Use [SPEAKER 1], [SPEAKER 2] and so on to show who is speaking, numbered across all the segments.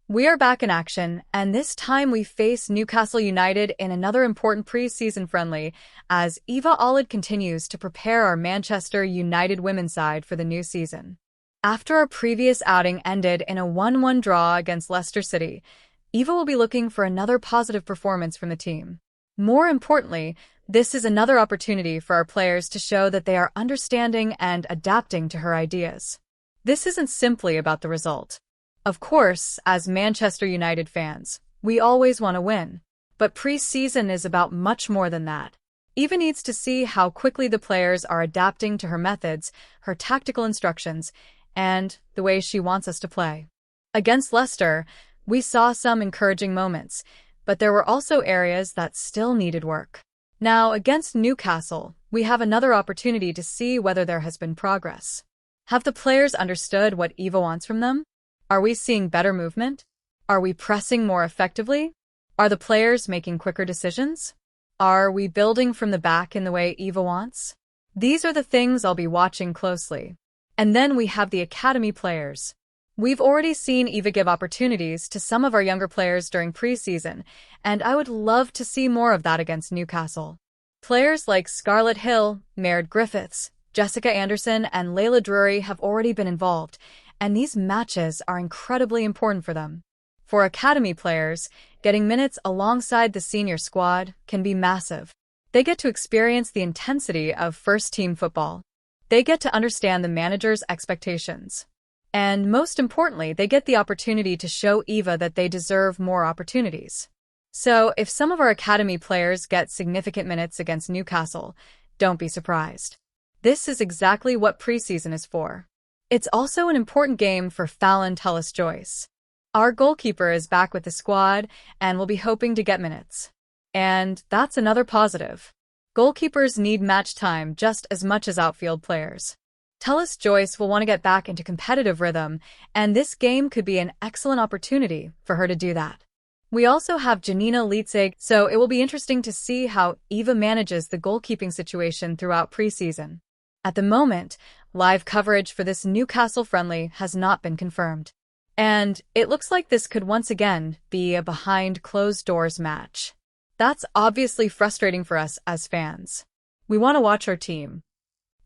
[SPEAKER 1] We are back in action, and this time we face Newcastle United in another important pre-season friendly as Eva Olid continues to prepare our Manchester United women's side for the new season. After our previous outing ended in a 1-1 draw against Leicester City, Eva will be looking for another positive performance from the team. More importantly, this is another opportunity for our players to show that they are understanding and adapting to her ideas. This isn't simply about the result. Of course, as Manchester United fans, we always want to win. But pre-season is about much more than that. Eva needs to see how quickly the players are adapting to her methods, her tactical instructions, and the way she wants us to play. Against Leicester, we saw some encouraging moments, but there were also areas that still needed work. Now, against Newcastle, we have another opportunity to see whether there has been progress. Have the players understood what Eva wants from them? Are we seeing better movement? Are we pressing more effectively? Are the players making quicker decisions? Are we building from the back in the way Eva wants? These are the things I'll be watching closely. And then we have the academy players. We've already seen Eva give opportunities to some of our younger players during preseason, and I would love to see more of that against Newcastle. Players like Scarlett Hill, Mairead Griffiths, Jessica Anderson, and Layla Drury have already been involved, and these matches are incredibly important for them. For academy players, getting minutes alongside the senior squad can be massive. They get to experience the intensity of first-team football. They get to understand the manager's expectations. And most importantly, they get the opportunity to show Eva that they deserve more opportunities. So, if some of our academy players get significant minutes against Newcastle, don't be surprised. This is exactly what preseason is for. It's also an important game for Phallon Tullis-Joyce. Our goalkeeper is back with the squad and will be hoping to get minutes. And that's another positive. Goalkeepers need match time just as much as outfield players. Tullis-Joyce will want to get back into competitive rhythm, and this game could be an excellent opportunity for her to do that. We also have Janina Leitzig, so it will be interesting to see how Eva manages the goalkeeping situation throughout preseason. At the moment, live coverage for this Newcastle friendly has not been confirmed. And it looks like this could once again be a behind-closed-doors match. That's obviously frustrating for us as fans. We want to watch our team.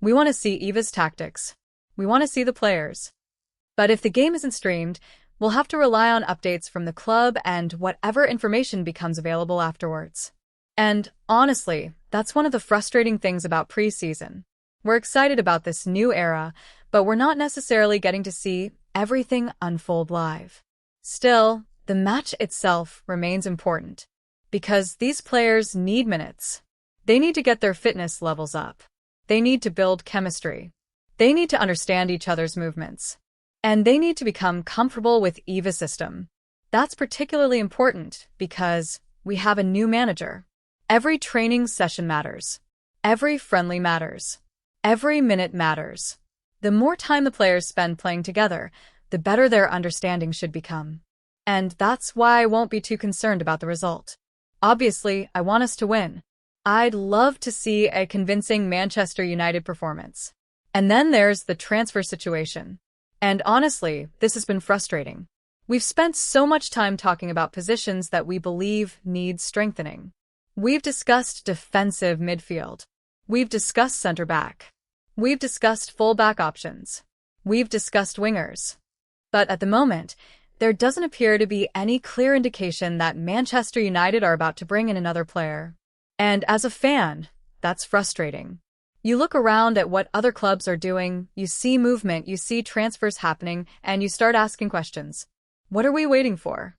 [SPEAKER 1] We want to see Eva's tactics. We want to see the players. But if the game isn't streamed, we'll have to rely on updates from the club and whatever information becomes available afterwards. And honestly, that's one of the frustrating things about preseason. We're excited about this new era, but we're not necessarily getting to see everything unfold live. Still, the match itself remains important, because these players need minutes. They need to get their fitness levels up. They need to build chemistry. They need to understand each other's movements. And they need to become comfortable with Eva's system. That's particularly important because we have a new manager. Every training session matters. Every friendly matters. Every minute matters. The more time the players spend playing together, the better their understanding should become. And that's why I won't be too concerned about the result. Obviously, I want us to win. I'd love to see a convincing Manchester United performance. And then there's the transfer situation. And honestly, this has been frustrating. We've spent so much time talking about positions that we believe need strengthening. We've discussed defensive midfield. We've discussed center-back. We've discussed full-back options. We've discussed wingers. But at the moment, there doesn't appear to be any clear indication that Manchester United are about to bring in another player. And as a fan, that's frustrating. You look around at what other clubs are doing, you see movement, you see transfers happening, and you start asking questions. What are we waiting for?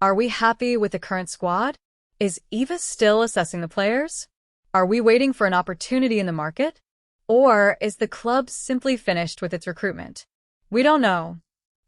[SPEAKER 1] Are we happy with the current squad? Is Eva still assessing the players? Are we waiting for an opportunity in the market? Or is the club simply finished with its recruitment? We don't know.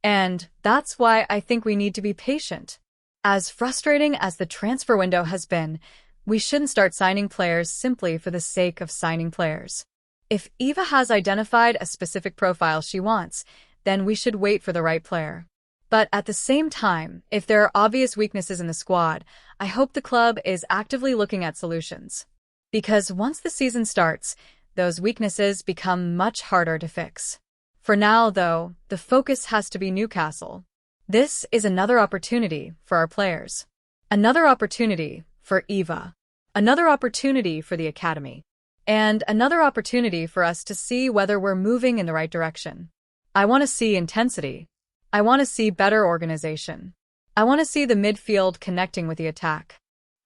[SPEAKER 1] And that's why I think we need to be patient. As frustrating as the transfer window has been, we shouldn't start signing players simply for the sake of signing players. If Eva has identified a specific profile she wants, then we should wait for the right player. But at the same time, if there are obvious weaknesses in the squad, I hope the club is actively looking at solutions. Because once the season starts, those weaknesses become much harder to fix. For now, though, the focus has to be Newcastle. This is another opportunity for our players. Another opportunity for Eva. Another opportunity for the academy. And another opportunity for us to see whether we're moving in the right direction. I want to see intensity. I want to see better organization. I want to see the midfield connecting with the attack.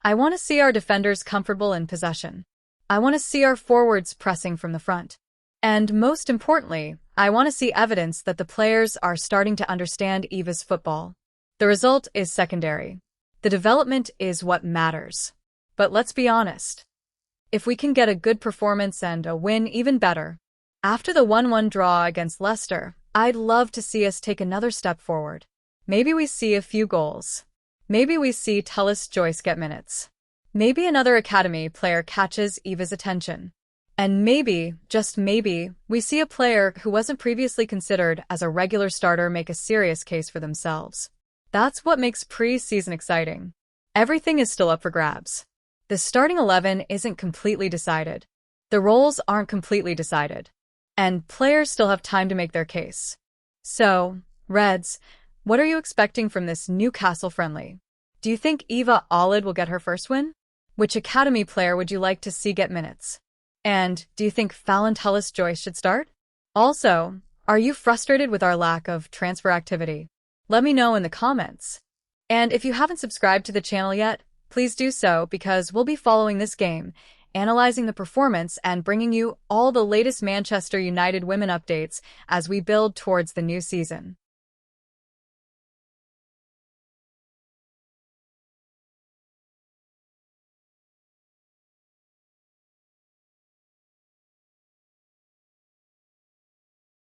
[SPEAKER 1] I want to see our defenders comfortable in possession. I want to see our forwards pressing from the front. And most importantly, I want to see evidence that the players are starting to understand Eva's football. The result is secondary. The development is what matters. But let's be honest. If we can get a good performance and a win, even better. After the 1-1 draw against Leicester, I'd love to see us take another step forward. Maybe we see a few goals. Maybe we see Tullis-Joyce get minutes. Maybe another academy player catches Eva's attention. And maybe, just maybe, we see a player who wasn't previously considered as a regular starter make a serious case for themselves. That's what makes pre-season exciting. Everything is still up for grabs. The starting 11 isn't completely decided. The roles aren't completely decided. And players still have time to make their case. So, Reds, what are you expecting from this Newcastle friendly? Do you think Eva Olid will get her first win? Which academy player would you like to see get minutes? And do you think Phallon Tullis-Joyce should start? Also, are you frustrated with our lack of transfer activity? Let me know in the comments. And if you haven't subscribed to the channel yet, please do so because we'll be following this game, analyzing the performance and bringing you all the latest Manchester United women updates as we build towards the new season.